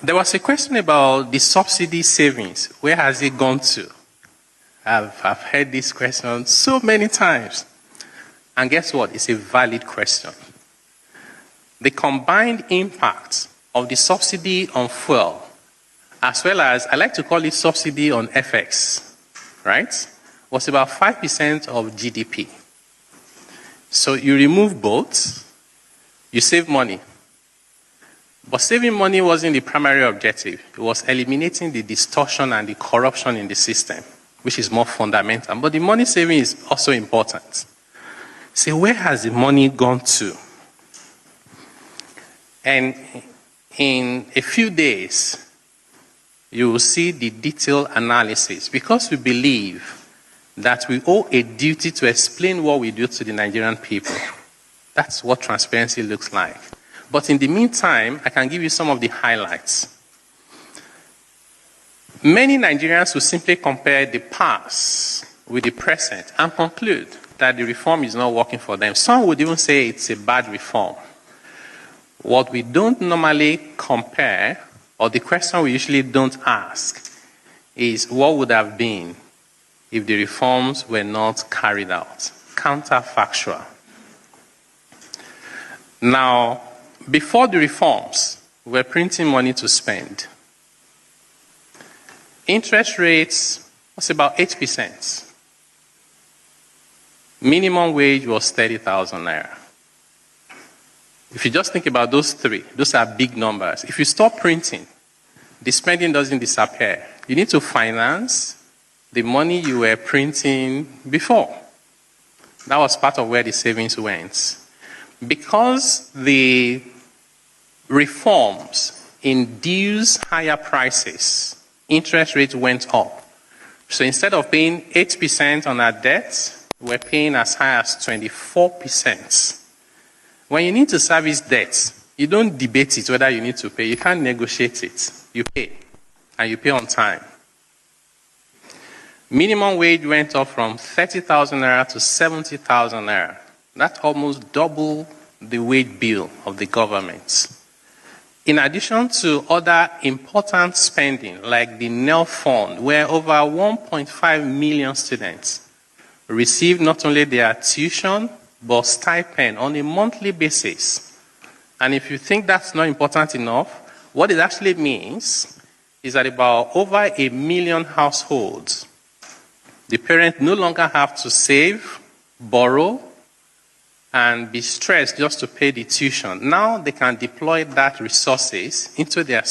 There was a question about the subsidy savings. Where has it gone to? I've heard this question so many times. And guess what? It's a valid question. The combined impact of the subsidy on fuel, as well as, I like to call it subsidy on FX, right, was about 5% of GDP. So you remove both, you save money. But saving money wasn't the primary objective. It was eliminating the distortion and the corruption in the system, which is more fundamental. But the money saving is also important. So where has the money gone to? And in a few days, you will see the detailed analysis, because we believe that we owe a duty to explain what we do to the Nigerian people. That's what transparency looks like. But in the meantime, I can give you some of the highlights. Many Nigerians will simply compare the past with the present and conclude that the reform is not working for them. Some would even say it's a bad reform. What we don't normally compare, or the question we usually don't ask, is what would have been if the reforms were not carried out? Counterfactual. Now, before the reforms, we were printing money to spend. Interest rates was about 8%. Minimum wage was 30,000 naira. If you just think about those three, those are big numbers. If you stop printing, the spending doesn't disappear. You need to finance the money you were printing before. That was part of where the savings went. Because the reforms induced higher prices, interest rates went up. So instead of paying 8% on our debt, we're paying as high as 24%. When you need to service debt, you don't debate it whether you need to pay. You can't negotiate it. You pay, and you pay on time. Minimum wage went up from 30,000 naira to 70,000 naira. That's almost double the wage bill of the government. In addition to other important spending, like the NEL fund, where over 1.5 million students receive not only their tuition, but stipend on a monthly basis. And if you think that's not important enough, what it actually means is that about over 1 million households, the parents no longer have to save, borrow, and be stressed just to pay the tuition. Now they can deploy that resources into their